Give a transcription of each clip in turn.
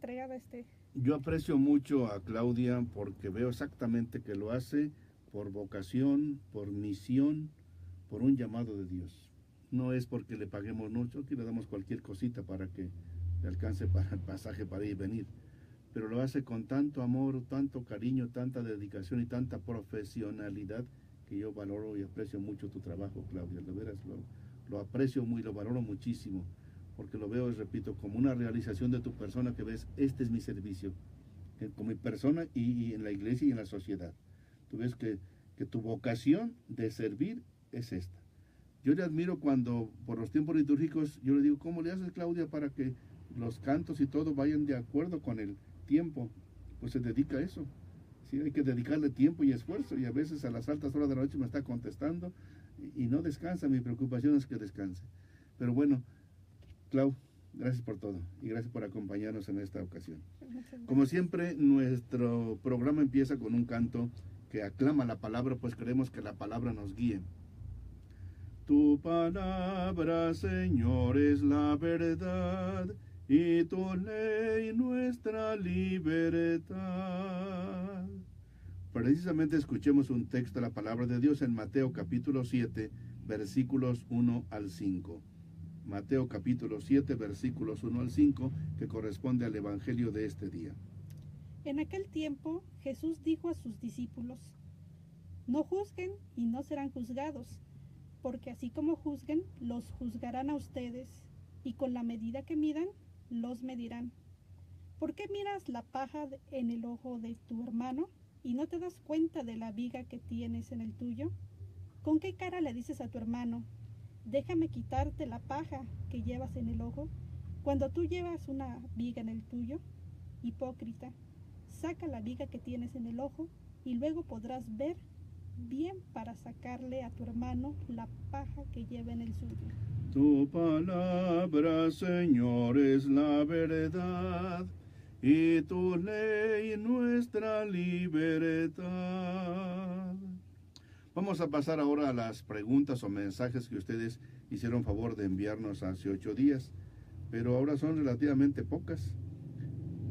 entregada Yo aprecio mucho a Claudia porque veo exactamente que lo hace por vocación, por misión, por un llamado de Dios. No es porque le paguemos mucho, que le damos cualquier cosita para que le alcance para el pasaje para ir y venir. Pero lo hace con tanto amor, tanto cariño, tanta dedicación y tanta profesionalidad que yo valoro y aprecio mucho tu trabajo, Claudia. De veras, lo aprecio muy, lo valoro muchísimo, porque lo veo, repito, como una realización de tu persona que ves, este es mi servicio, con mi persona y en la iglesia y en la sociedad. Tú ves que tu vocación de servir es esta. Yo le admiro cuando, por los tiempos litúrgicos, yo le digo, ¿cómo le haces, Claudia, para que los cantos y todo vayan de acuerdo con el tiempo? Pues se dedica a eso. Sí, hay que dedicarle tiempo y esfuerzo, y a veces a las altas horas de la noche me está contestando y no descansa. Mi preocupación es que descanse. Pero bueno, Clau, gracias por todo y gracias por acompañarnos en esta ocasión. Como siempre, nuestro programa empieza con un canto que aclama la palabra, pues queremos que la palabra nos guíe. Tu palabra, Señor, es la verdad, y tu ley nuestra libertad. Precisamente escuchemos un texto de la palabra de Dios en Mateo capítulo 7, versículos 1 al 5. Mateo capítulo 7, versículos 1 al 5, que corresponde al Evangelio de este día. En aquel tiempo Jesús dijo a sus discípulos: No juzguen y no serán juzgados, porque así como juzguen, los juzgarán a ustedes, y con la medida que midan, los medirán. ¿Por qué miras la paja en el ojo de tu hermano y no te das cuenta de la viga que tienes en el tuyo? ¿Con qué cara le dices a tu hermano: déjame quitarte la paja que llevas en el ojo, cuando tú llevas una viga en el tuyo? Hipócrita, saca la viga que tienes en el ojo y luego podrás ver bien para sacarle a tu hermano la paja que lleva en el suyo. Tu palabra, Señor, es la verdad, y tu ley nuestra libertad. Vamos a pasar ahora a las preguntas o mensajes que ustedes hicieron favor de enviarnos hace 8 días, pero ahora son relativamente pocas.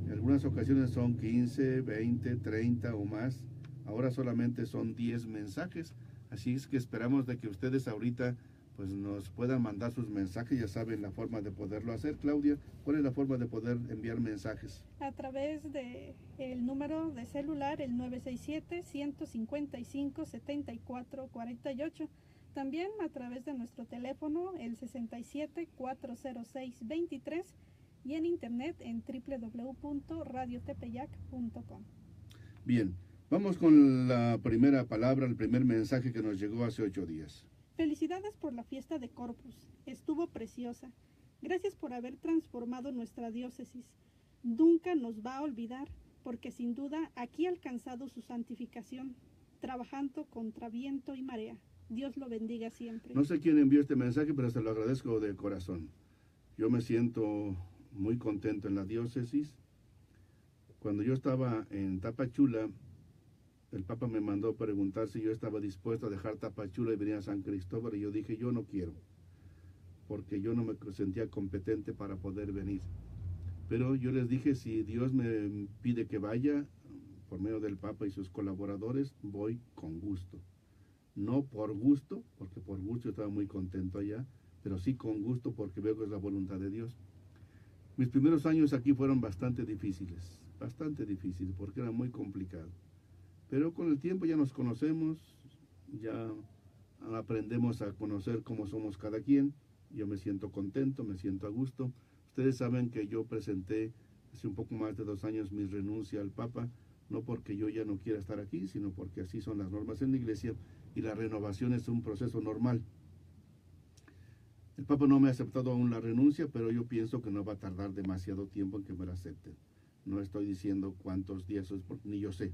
En algunas ocasiones son 15, 20, 30 o más. Ahora solamente son 10 mensajes, así es que esperamos de que ustedes ahorita pues nos puedan mandar sus mensajes. Ya saben la forma de poderlo hacer. Claudia, ¿cuál es la forma de poder enviar mensajes? A través de el número de celular, el 967-155-7448. También a través de nuestro teléfono, el 67-406-23, y en internet en www.radiotepeyac.com. Bien, vamos con la primera palabra, el primer mensaje que nos llegó hace 8 días. Felicidades por la fiesta de Corpus. Estuvo preciosa. Gracias por haber transformado nuestra diócesis. Nunca nos va a olvidar, porque sin duda aquí ha alcanzado su santificación, trabajando contra viento y marea. Dios lo bendiga siempre. No sé quién envió este mensaje, pero se lo agradezco de corazón. Yo me siento muy contento en la diócesis. Cuando yo estaba en Tapachula, el Papa me mandó preguntar si yo estaba dispuesto a dejar Tapachula y venir a San Cristóbal, y yo dije, yo no quiero, porque yo no me sentía competente para poder venir. Pero yo les dije, si Dios me pide que vaya, por medio del Papa y sus colaboradores, voy con gusto. No por gusto, porque por gusto estaba muy contento allá, pero sí con gusto porque veo que es la voluntad de Dios. Mis primeros años aquí fueron bastante difíciles, porque era muy complicado. Pero con el tiempo ya nos conocemos, ya aprendemos a conocer cómo somos cada quien. Yo me siento contento, me siento a gusto. Ustedes saben que yo presenté hace un poco más de 2 años mi renuncia al Papa, no porque yo ya no quiera estar aquí, sino porque así son las normas en la Iglesia y la renovación es un proceso normal. El Papa no me ha aceptado aún la renuncia, pero yo pienso que no va a tardar demasiado tiempo en que me la acepten. No estoy diciendo cuántos días, ni yo sé,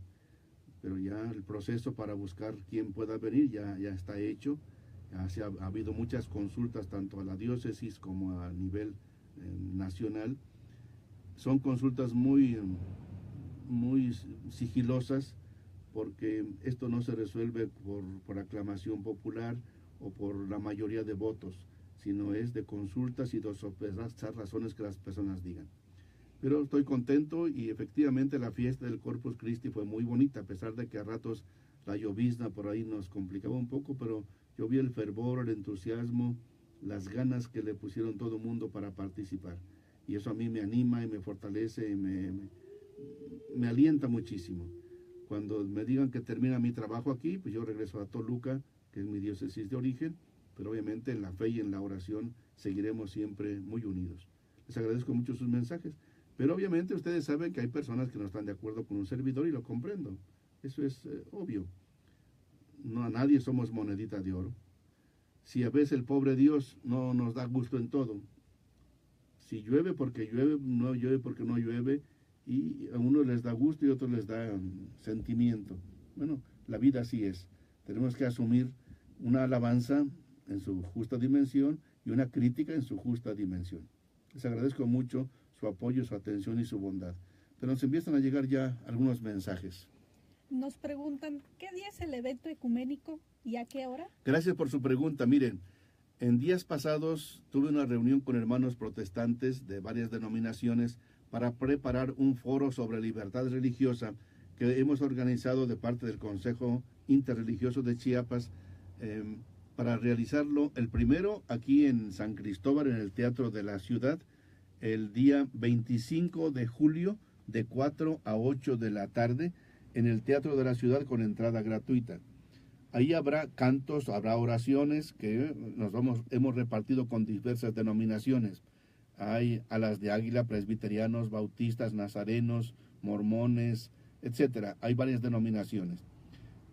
pero ya el proceso para buscar quién pueda venir ya está hecho. Ha habido muchas consultas tanto a la diócesis como a nivel nacional. Son consultas muy sigilosas, porque esto no se resuelve por aclamación popular o por la mayoría de votos, sino es de consultas y de sopesar razones que las personas digan. Pero estoy contento y efectivamente la fiesta del Corpus Christi fue muy bonita, a pesar de que a ratos la llovizna por ahí nos complicaba un poco, pero yo vi el fervor, el entusiasmo, las ganas que le pusieron todo el mundo para participar. Y eso a mí me anima y me fortalece y me alienta muchísimo. Cuando me digan que termina mi trabajo aquí, pues yo regreso a Toluca, que es mi diócesis de origen, pero obviamente en la fe y en la oración seguiremos siempre muy unidos. Les agradezco mucho sus mensajes, pero obviamente ustedes saben que hay personas que no están de acuerdo con un servidor y lo comprendo. Eso es obvio. No, a nadie somos monedita de oro. Si a veces el pobre Dios no nos da gusto en todo, si llueve porque llueve, no llueve porque no llueve, y a unos les da gusto y a otros les da sentimiento. Bueno, la vida así es. Tenemos que asumir una alabanza en su justa dimensión y una crítica en su justa dimensión. Les agradezco mucho su apoyo, su atención y su bondad. Pero nos empiezan a llegar ya algunos mensajes. Nos preguntan, ¿qué día es el evento ecuménico y a qué hora? Gracias por su pregunta. Miren, en días pasados tuve una reunión con hermanos protestantes de varias denominaciones para preparar un foro sobre libertad religiosa que hemos organizado de parte del Consejo Interreligioso de Chiapas para realizarlo el primero aquí en San Cristóbal, en el Teatro de la Ciudad, el día 25 de julio de 4 a 8 de la tarde en el Teatro de la Ciudad con entrada gratuita. Ahí habrá cantos, habrá oraciones que hemos repartido con diversas denominaciones. Hay alas de águila, presbiterianos, bautistas, nazarenos, mormones, etcétera. Hay varias denominaciones.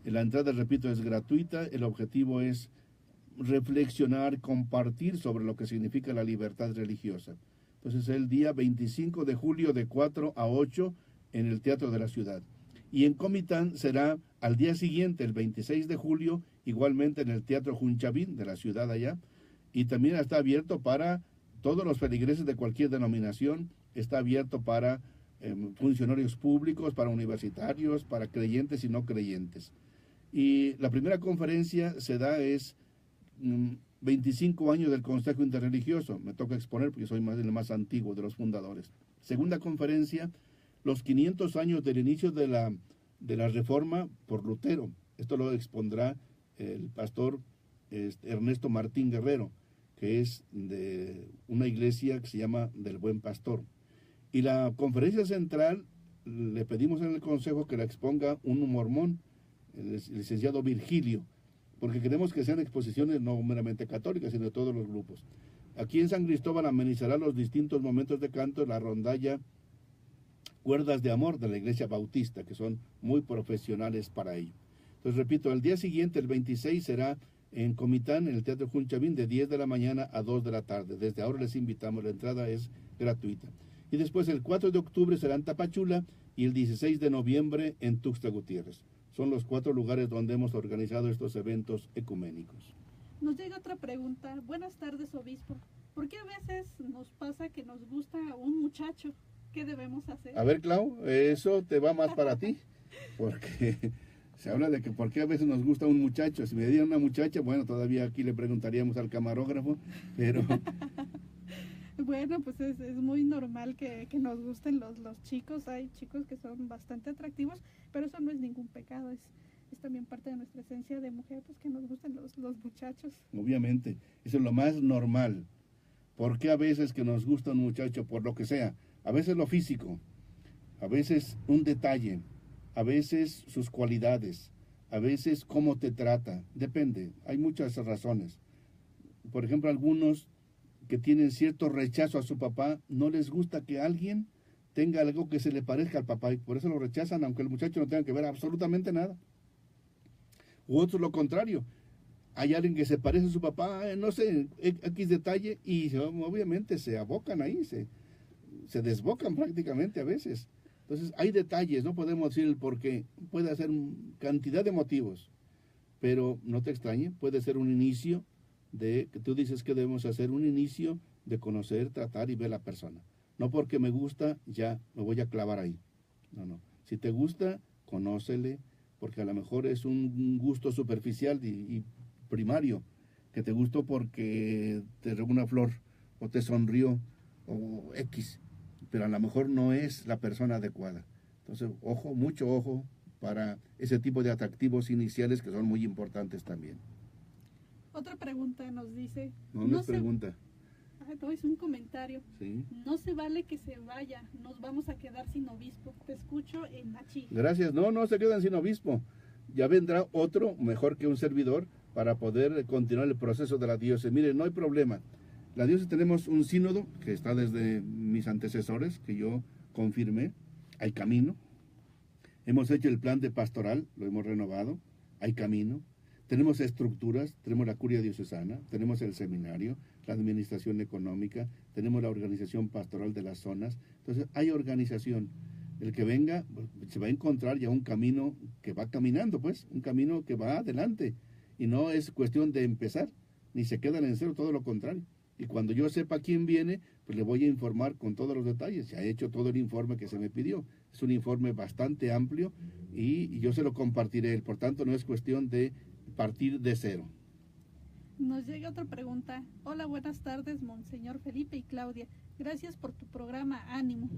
La entrada, repito, es gratuita. El objetivo es reflexionar, compartir sobre lo que significa la libertad religiosa. Entonces, el día 25 de julio de 4 a 8 en el Teatro de la Ciudad. Y en Comitán será al día siguiente, el 26 de julio, igualmente en el Teatro Junchavín de la ciudad allá. Y también está abierto para todos los feligreses de cualquier denominación, está abierto para funcionarios públicos, para universitarios, para creyentes y no creyentes. Y la primera conferencia se da es 25 años del Consejo Interreligioso. Me toca exponer porque soy el más antiguo de los fundadores. Segunda conferencia, los 500 años del inicio de la Reforma por Lutero. Esto lo expondrá el pastor Ernesto Martín Guerrero, que es de una iglesia que se llama del Buen Pastor. Y la conferencia central, le pedimos en el consejo que la exponga un mormón, el licenciado Virgilio, porque queremos que sean exposiciones no meramente católicas, sino de todos los grupos. Aquí en San Cristóbal amenizará los distintos momentos de canto la rondalla Cuerdas de Amor de la Iglesia Bautista, que son muy profesionales para ello. Entonces, repito, el día siguiente, el 26, será en Comitán, en el Teatro Junchavín, de 10 de la mañana a 2 de la tarde. Desde ahora les invitamos, la entrada es gratuita. Y después, el 4 de octubre será en Tapachula y el 16 de noviembre en Tuxtla Gutiérrez. Son los 4 lugares donde hemos organizado estos eventos ecuménicos. Nos llega otra pregunta. Buenas tardes, obispo. ¿Por qué a veces nos pasa que nos gusta un muchacho? ¿Qué debemos hacer? A ver, Clau, eso te va más para ti, porque se habla de que por qué a veces nos gusta un muchacho. Si me dieran una muchacha, bueno, todavía aquí le preguntaríamos al camarógrafo, pero... Bueno, pues es muy normal que nos gusten los chicos. Hay chicos que son bastante atractivos, pero eso no es ningún pecado, es también parte de nuestra esencia de mujer, pues que nos gusten los muchachos. Obviamente, eso es lo más normal. ¿Por qué a veces que nos gusta un muchacho por lo que sea? A veces lo físico, a veces un detalle, a veces sus cualidades, a veces cómo te trata, depende, hay muchas razones. Por ejemplo, algunos que tienen cierto rechazo a su papá, no les gusta que alguien tenga algo que se le parezca al papá y por eso lo rechazan, aunque el muchacho no tenga que ver absolutamente nada. U otro lo contrario, hay alguien que se parece a su papá, no sé, X detalle, y obviamente se abocan ahí, se desbocan prácticamente a veces. Entonces hay detalles, no podemos decir el por qué, puede ser cantidad de motivos, pero no te extrañe, puede ser un inicio de que tú dices que debemos hacer un inicio de conocer, tratar y ver a la persona. No porque me gusta, ya me voy a clavar ahí. No. Si te gusta, conócele, porque a lo mejor es un gusto superficial y primario, que te gustó porque te regó una flor, o te sonrió, o X. pero a lo mejor no es la persona adecuada. Entonces, ojo, mucho ojo para ese tipo de atractivos iniciales que son muy importantes también. Otra pregunta nos dice... No es pregunta. No, es un comentario. Sí. No se vale que se vaya, nos vamos a quedar sin obispo. Te escucho en Nachi. Gracias. No se quedan sin obispo. Ya vendrá otro mejor que un servidor para poder continuar el proceso de la diócesis. Mire, no hay problema. La diócesis tenemos un sínodo que está desde mis antecesores, que yo confirmé. Hay camino. Hemos hecho el plan de pastoral, lo hemos renovado. Hay camino. Tenemos estructuras, tenemos la curia diocesana, tenemos el seminario, la administración económica, tenemos la organización pastoral de las zonas. Entonces, hay organización. El que venga se va a encontrar ya un camino que va caminando, pues, un camino que va adelante. Y no es cuestión de empezar, ni se quedan en cero, todo lo contrario. Y cuando yo sepa quién viene, pues le voy a informar con todos los detalles. Se ha hecho todo el informe que se me pidió. Es un informe bastante amplio y yo se lo compartiré. Por tanto, no es cuestión de partir de cero. Nos llega otra pregunta. Hola, buenas tardes, Monseñor Felipe y Claudia. Gracias por tu programa Ánimo.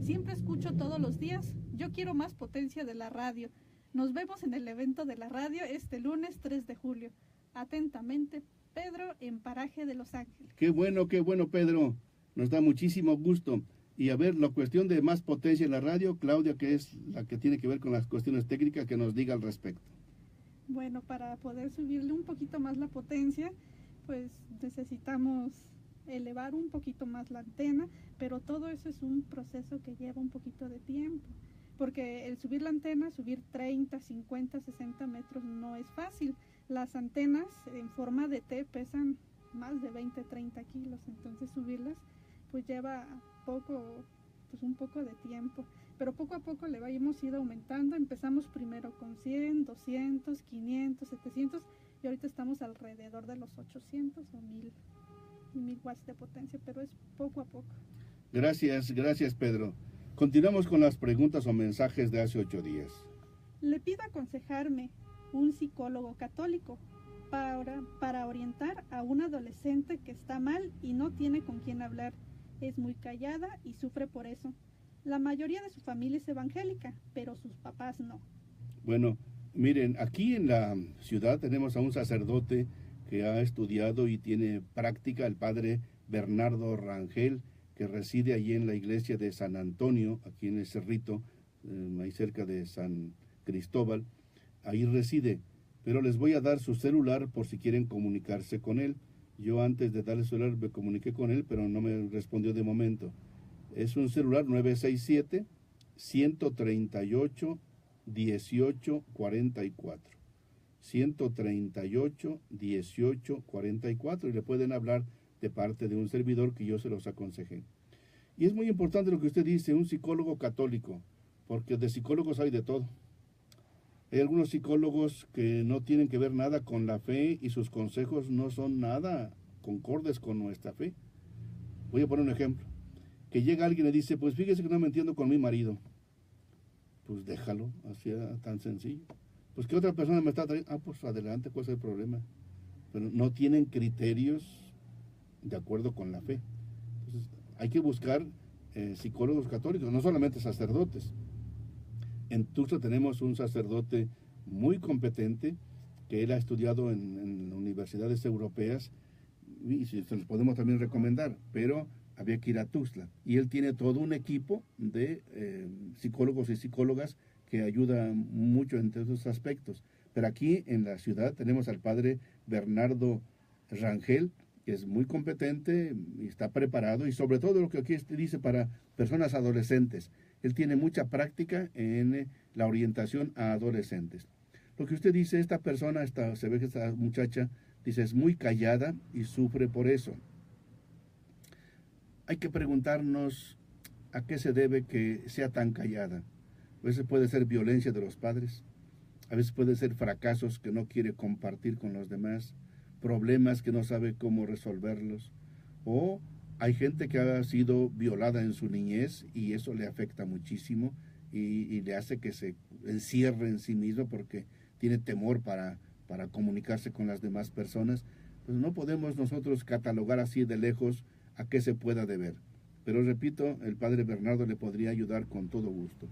Siempre escucho todos los días. Yo quiero más potencia de la radio. Nos vemos en el evento de la radio este lunes 3 de julio. Atentamente, Pedro, en Paraje de Los Ángeles. Qué bueno, Pedro. Nos da muchísimo gusto. Y a ver, la cuestión de más potencia en la radio, Claudia, que es la que tiene que ver con las cuestiones técnicas, que nos diga al respecto. Bueno, para poder subirle un poquito más la potencia, pues necesitamos elevar un poquito más la antena, pero todo eso es un proceso que lleva un poquito de tiempo, porque el subir la antena, subir 30, 50, 60 metros no es fácil. Las antenas en forma de T pesan más de 20, 30 kilos, entonces subirlas pues lleva un poco de tiempo. Pero poco a poco le hemos ido aumentando. Empezamos primero con 100, 200, 500, 700 y ahorita estamos alrededor de los 800 o 1000 watts de potencia, pero es poco a poco. Gracias, Pedro. Continuamos con las preguntas o mensajes de hace 8 días. Le pido aconsejarme un psicólogo católico para orientar a un adolescente que está mal y no tiene con quién hablar. Es muy callada y sufre por eso. La mayoría de su familia es evangélica, pero sus papás no. Bueno, miren, aquí en la ciudad tenemos a un sacerdote que ha estudiado y tiene práctica, el padre Bernardo Rangel, que reside allí en la iglesia de San Antonio, aquí en el Cerrito, ahí cerca de San Cristóbal. Ahí reside, pero les voy a dar su celular por si quieren comunicarse con él. Yo antes de darle el celular me comuniqué con él, pero no me respondió de momento. Es un celular 967-138-1844. 138-1844 y le pueden hablar de parte de un servidor que yo se los aconsejé. Y es muy importante lo que usted dice, un psicólogo católico, porque de psicólogos hay de todo. Hay algunos psicólogos que no tienen que ver nada con la fe y sus consejos no son nada concordes con nuestra fe. Voy a poner un ejemplo. Que llega alguien y dice, pues fíjese que no me entiendo con mi marido. Pues déjalo, así tan sencillo. Pues que otra persona me está trayendo, pues adelante, ¿cuál es el problema? Pero no tienen criterios de acuerdo con la fe. Entonces hay que buscar psicólogos católicos, no solamente sacerdotes. En Tuxtla tenemos un sacerdote muy competente que él ha estudiado en universidades europeas y se los podemos también recomendar, pero había que ir a Tuxtla. Y él tiene todo un equipo de psicólogos y psicólogas que ayudan mucho en esos aspectos. Pero aquí en la ciudad tenemos al padre Bernardo Rangel, que es muy competente y está preparado, y sobre todo lo que aquí dice para personas adolescentes. Él tiene mucha práctica en la orientación a adolescentes. Lo que usted dice, esta persona, se ve que esta muchacha, dice, es muy callada y sufre por eso. Hay que preguntarnos a qué se debe que sea tan callada. A veces puede ser violencia de los padres, a veces puede ser fracasos que no quiere compartir con los demás, problemas que no sabe cómo resolverlos, o hay gente que ha sido violada en su niñez y eso le afecta muchísimo y le hace que se encierre en sí mismo porque tiene temor para comunicarse con las demás personas. Pues no podemos nosotros catalogar así de lejos a qué se pueda deber. Pero repito, el padre Bernardo le podría ayudar con todo gusto.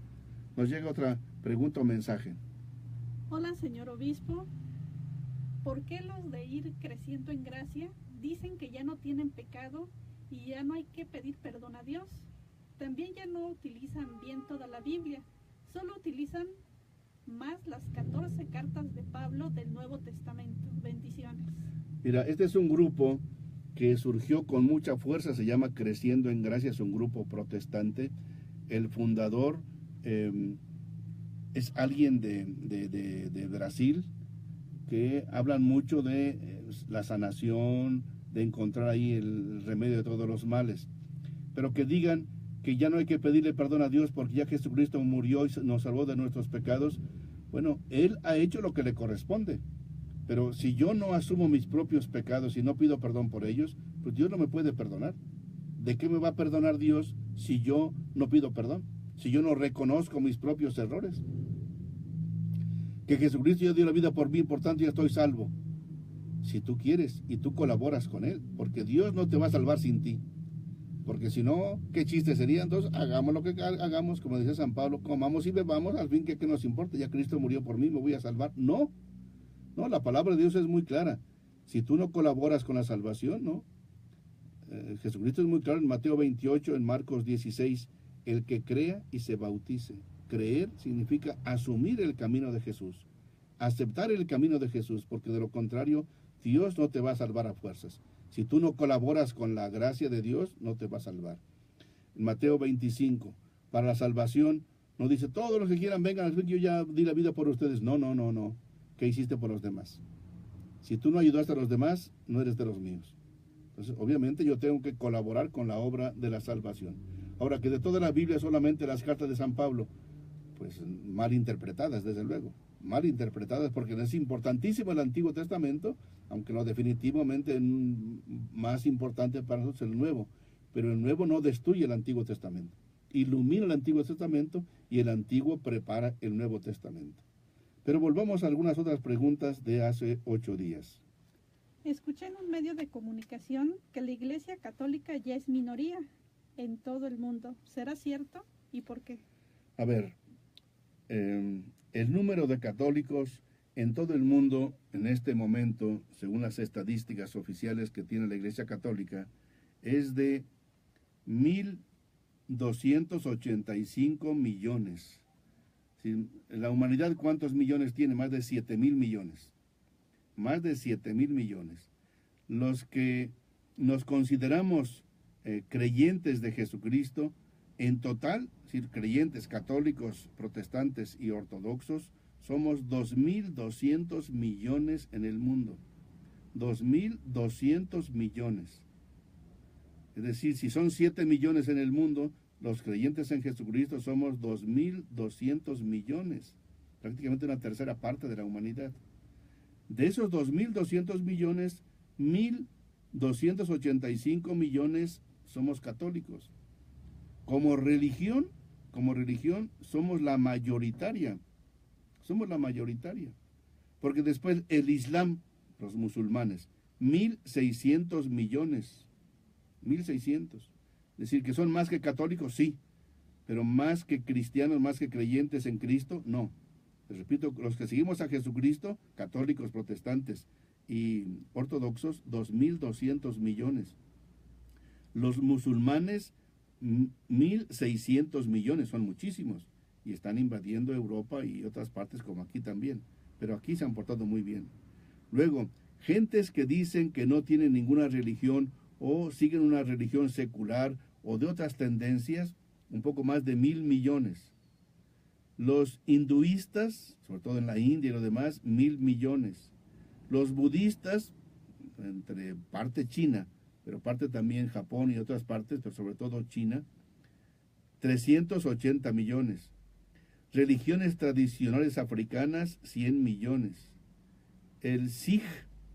Nos llega otra pregunta o mensaje. Hola, señor obispo. ¿Por qué los de ir creciendo en gracia dicen que ya no tienen pecado y ya no hay que pedir perdón a Dios? También ya no utilizan bien toda la Biblia, solo utilizan más las 14 cartas de Pablo del Nuevo Testamento. Bendiciones. Mira, este es un grupo que surgió con mucha fuerza, se llama Creciendo en Gracia, es un grupo protestante. El fundador es alguien de Brasil, que hablan mucho de la sanación, de encontrar ahí el remedio de todos los males. Pero que digan que ya no hay que pedirle perdón a Dios porque ya Jesucristo murió y nos salvó de nuestros pecados. Bueno, Él ha hecho lo que le corresponde. Pero si yo no asumo mis propios pecados y no pido perdón por ellos, pues Dios no me puede perdonar. ¿De qué me va a perdonar Dios si yo no pido perdón? Si yo no reconozco mis propios errores. Que Jesucristo ya dio la vida por mí, por tanto ya estoy salvo. Si tú quieres y tú colaboras con Él, porque Dios no te va a salvar sin ti. Porque si no, ¿qué chiste sería? Entonces, hagamos lo que hagamos, como decía San Pablo, comamos y bebamos, al fin, ¿qué nos importa? Ya Cristo murió por mí, me voy a salvar. No, no, la palabra de Dios es muy clara. Si tú no colaboras con la salvación, no. Jesucristo es muy claro en Mateo 28, en Marcos 16, el que crea y se bautice. Creer significa asumir el camino de Jesús, aceptar el camino de Jesús, porque de lo contrario, Dios no te va a salvar a fuerzas. Si tú no colaboras con la gracia de Dios, no te va a salvar. En Mateo 25, para la salvación, no dice, todos los que quieran vengan al fin, yo ya di la vida por ustedes. No, no, no, no. ¿Qué hiciste por los demás? Si tú no ayudaste a los demás, no eres de los míos. Entonces, obviamente yo tengo que colaborar con la obra de la salvación. Ahora, que de toda la Biblia solamente las cartas de San Pablo, pues mal interpretadas, desde luego. Mal interpretadas, porque es importantísimo el Antiguo Testamento, aunque no definitivamente más importante para nosotros el Nuevo. Pero el Nuevo no destruye el Antiguo Testamento. Ilumina el Antiguo Testamento y el Antiguo prepara el Nuevo Testamento. Pero volvamos a algunas otras preguntas de hace 8 días. Escuché en un medio de comunicación que la Iglesia Católica ya es minoría en todo el mundo. ¿Será cierto? ¿Y por qué? A ver, el número de católicos en todo el mundo en este momento, según las estadísticas oficiales que tiene la Iglesia Católica, es de 1.285 millones. La humanidad, ¿cuántos millones tiene? Más de 7.000 millones. Más de 7.000 millones. Los que nos consideramos creyentes de Jesucristo, en total, es decir, creyentes católicos, protestantes y ortodoxos, somos 2.200 millones en el mundo. 2.200 millones. Es decir, si son 7 millones en el mundo, los creyentes en Jesucristo somos 2.200 millones. Prácticamente una tercera parte de la humanidad. De esos 2.200 millones, 1.285 millones somos católicos. Como religión, somos la mayoritaria. Somos la mayoritaria. Porque después el Islam, los musulmanes, 1.600 millones. 1.600. Es decir, que son más que católicos, sí. Pero más que cristianos, más que creyentes en Cristo, no. Les repito, los que seguimos a Jesucristo, católicos, protestantes y ortodoxos, 2.200 millones. Los musulmanes, 1.600 millones, son muchísimos. Y están invadiendo Europa y otras partes como aquí también. Pero aquí se han portado muy bien. Luego, gentes que dicen que no tienen ninguna religión o siguen una religión secular o de otras tendencias, un poco más de 1.000 millones. Los hinduistas, sobre todo en la India y lo demás, 1.000 millones. Los budistas, entre parte China, pero parte también Japón y otras partes, pero sobre todo China, 380 millones. Religiones tradicionales africanas, 100 millones. El Sikh,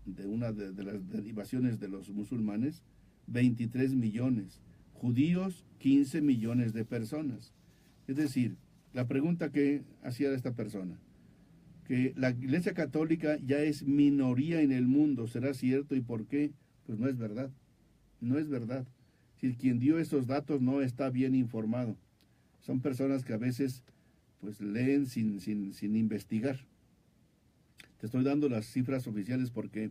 de una de las derivaciones de los musulmanes, 23 millones. Judíos, 15 millones de personas. Es decir, la pregunta que hacía esta persona, que la Iglesia Católica ya es minoría en el mundo, ¿será cierto y por qué? Pues no es verdad, no es verdad. Si quien dio esos datos no está bien informado. Son personas que a veces pues leen sin investigar. Te estoy dando las cifras oficiales porque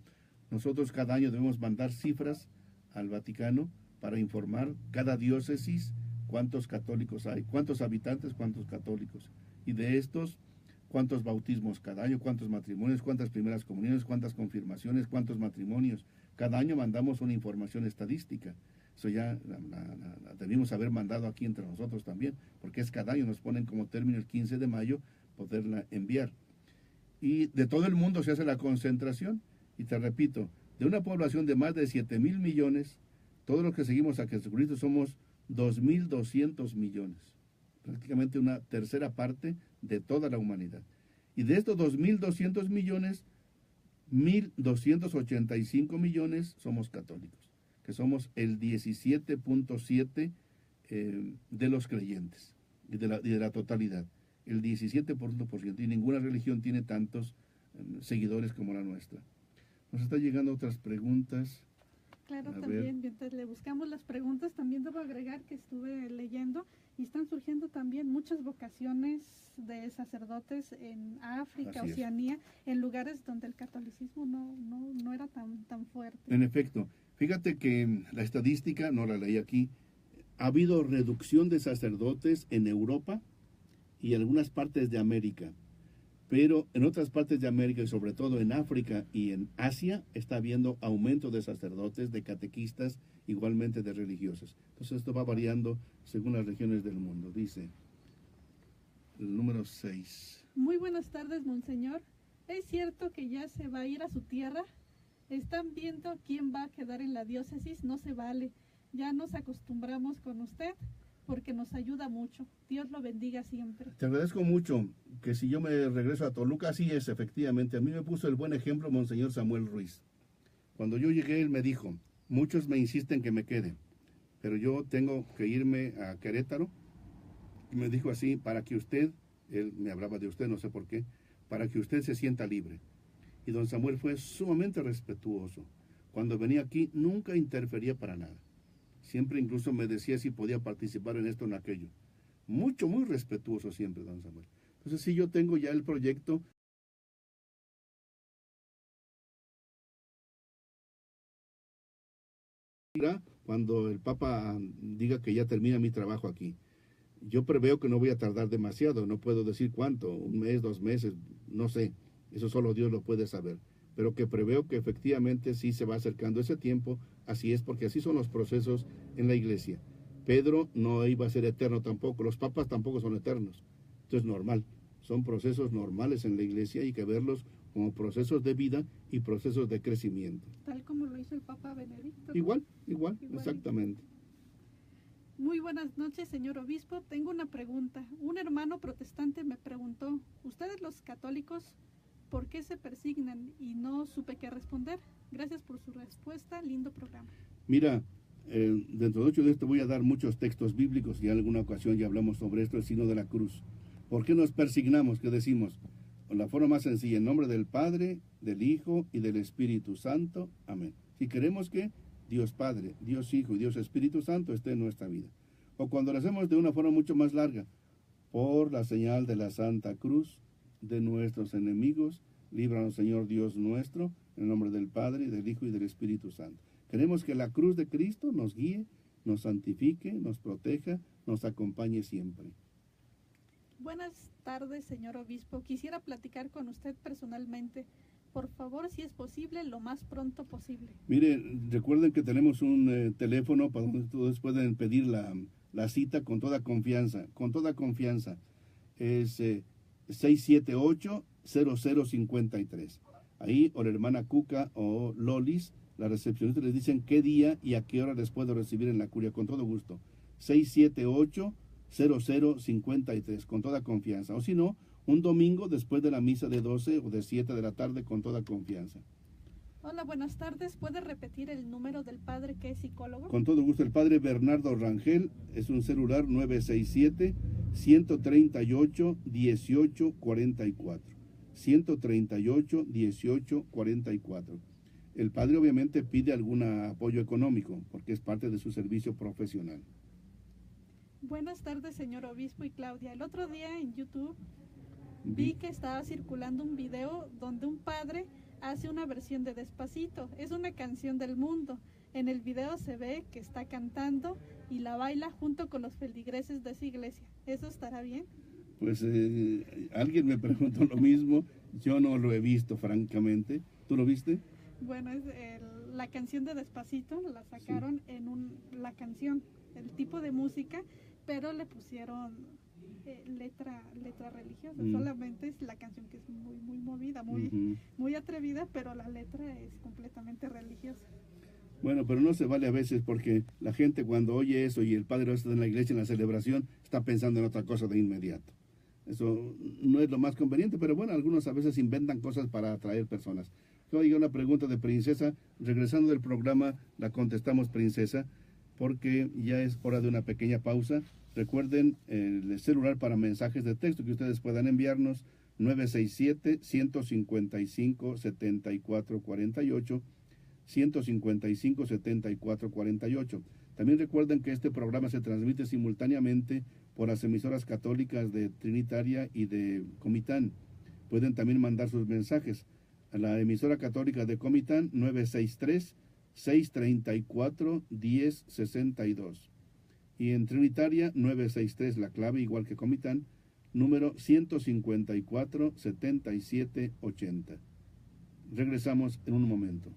nosotros cada año debemos mandar cifras al Vaticano para informar cada diócesis cuántos católicos hay, cuántos habitantes, cuántos católicos. Y de estos, cuántos bautismos cada año, cuántos matrimonios, cuántas primeras comuniones, cuántas confirmaciones, cuántos matrimonios. Cada año mandamos una información estadística. Eso ya la debimos haber mandado aquí entre nosotros también, porque es cada año, nos ponen como término el 15 de mayo poderla enviar. Y de todo el mundo se hace la concentración, y te repito, de una población de más de 7,000 millones, todos los que seguimos a Jesucristo somos 2,200 millones, prácticamente una tercera parte de toda la humanidad. Y de estos 2,200 millones, 1,285 millones somos católicos, que somos el 17.7% de los creyentes y de la totalidad, el 17%, y ninguna religión tiene tantos seguidores como la nuestra. Nos están llegando otras preguntas. Claro, también, mientras le buscamos las preguntas, también debo agregar que estuve leyendo y están surgiendo también muchas vocaciones de sacerdotes en África, Así Oceanía, en lugares donde el catolicismo no era tan fuerte. En efecto, fíjate que la estadística, no la leí aquí, ha habido reducción de sacerdotes en Europa y en algunas partes de América, pero en otras partes de América y sobre todo en África y en Asia está habiendo aumento de sacerdotes, de catequistas, igualmente de religiosos. Entonces esto va variando según las regiones del mundo. Dice el número 6. Muy buenas tardes, monseñor. ¿Es cierto que ya se va a ir a su tierra? ¿Están viendo quién va a quedar en la diócesis? No se vale. Ya nos acostumbramos con usted porque nos ayuda mucho. Dios lo bendiga siempre. Te agradezco mucho que si yo me regreso a Toluca, así es, efectivamente. A mí me puso el buen ejemplo Monseñor Samuel Ruiz. Cuando yo llegué, él me dijo, muchos me insisten que me quede, pero yo tengo que irme a Querétaro. Y me dijo así, para que usted, él me hablaba de usted, no sé por qué, para que usted se sienta libre. Y don Samuel fue sumamente respetuoso. Cuando venía aquí, nunca interfería para nada. Siempre incluso me decía si podía participar en esto o en aquello. Muy respetuoso siempre, don Samuel. Entonces, sí, yo tengo ya el proyecto. Cuando el Papa diga que ya termina mi trabajo aquí. Yo preveo que no voy a tardar demasiado, no puedo decir cuánto, 1 mes, 2 meses, no sé. Eso solo Dios lo puede saber. Pero que preveo que efectivamente sí se va acercando ese tiempo. Así es, porque así son los procesos en la iglesia. Pedro no iba a ser eterno tampoco, los papas tampoco son eternos. Esto es normal, son procesos normales en la iglesia y hay que verlos como procesos de vida y procesos de crecimiento. Tal como lo hizo el Papa Benedicto. Igual, exactamente. Muy buenas noches, señor obispo. Tengo una pregunta. Un hermano protestante me preguntó, ¿ustedes los católicos por qué se persignan? Y no supe qué responder. Gracias por su respuesta. Lindo programa. Mira, dentro de 8 días te voy a dar muchos textos bíblicos y en alguna ocasión ya hablamos sobre esto, el signo de la cruz. ¿Por qué nos persignamos? ¿Qué decimos? Con la forma más sencilla, en nombre del Padre, del Hijo y del Espíritu Santo. Amén. Si queremos que Dios Padre, Dios Hijo y Dios Espíritu Santo esté en nuestra vida. O cuando lo hacemos de una forma mucho más larga, por la señal de la Santa Cruz de nuestros enemigos, líbranos, Señor Dios nuestro, en el nombre del Padre, del Hijo y del Espíritu Santo. Queremos que la cruz de Cristo nos guíe, nos santifique, nos proteja, nos acompañe siempre. Buenas tardes, señor obispo. Quisiera platicar con usted personalmente. Por favor, si es posible, lo más pronto posible. Mire, recuerden que tenemos un teléfono para donde ustedes pueden pedir la cita con toda confianza. Es 678-0053. Ahí, o la hermana Cuca o Lolis, la recepcionista, les dicen qué día y a qué hora les puedo recibir en la curia, con todo gusto. 678-0053, con toda confianza. O si no, un domingo después de la misa de 12 o de 7 de la tarde, con toda confianza. Hola, buenas tardes. ¿Puede repetir el número del padre que es psicólogo? Con todo gusto, el padre Bernardo Rangel, es un celular 967-138-1844. 138-1844. El padre obviamente pide algún apoyo económico porque es parte de su servicio profesional. Buenas tardes, señor obispo y Claudia. El otro día en YouTube vi que estaba circulando un video donde un padre hace una versión de Despacito. Es una canción del mundo. En el video se ve que está cantando y la baila junto con los feligreses de esa iglesia. ¿Eso estará bien? Pues alguien me preguntó lo mismo. Yo no lo he visto, francamente. ¿Tú lo viste? Bueno, la canción de Despacito la sacaron en la canción, el tipo de música, pero le pusieron letra religiosa. Solamente es la canción que es muy, muy movida, muy atrevida, pero la letra es completamente religiosa. Bueno, pero no se vale a veces porque la gente cuando oye eso y el padre está en la iglesia en la celebración, está pensando en otra cosa de inmediato. Eso no es lo más conveniente, pero bueno, algunos a veces inventan cosas para atraer personas. Oiga, una pregunta de Princesa. Regresando del programa, la contestamos, Princesa, porque ya es hora de una pequeña pausa. Recuerden el celular para mensajes de texto que ustedes puedan enviarnos, 967-155-7448, 155-7448. También recuerden que este programa se transmite simultáneamente por las emisoras católicas de Trinitaria y de Comitán. Pueden también mandar sus mensajes a la emisora católica de Comitán, 963-634-1062. Y en Trinitaria, 963, la clave, igual que Comitán, número 154-7780. Regresamos en un momento.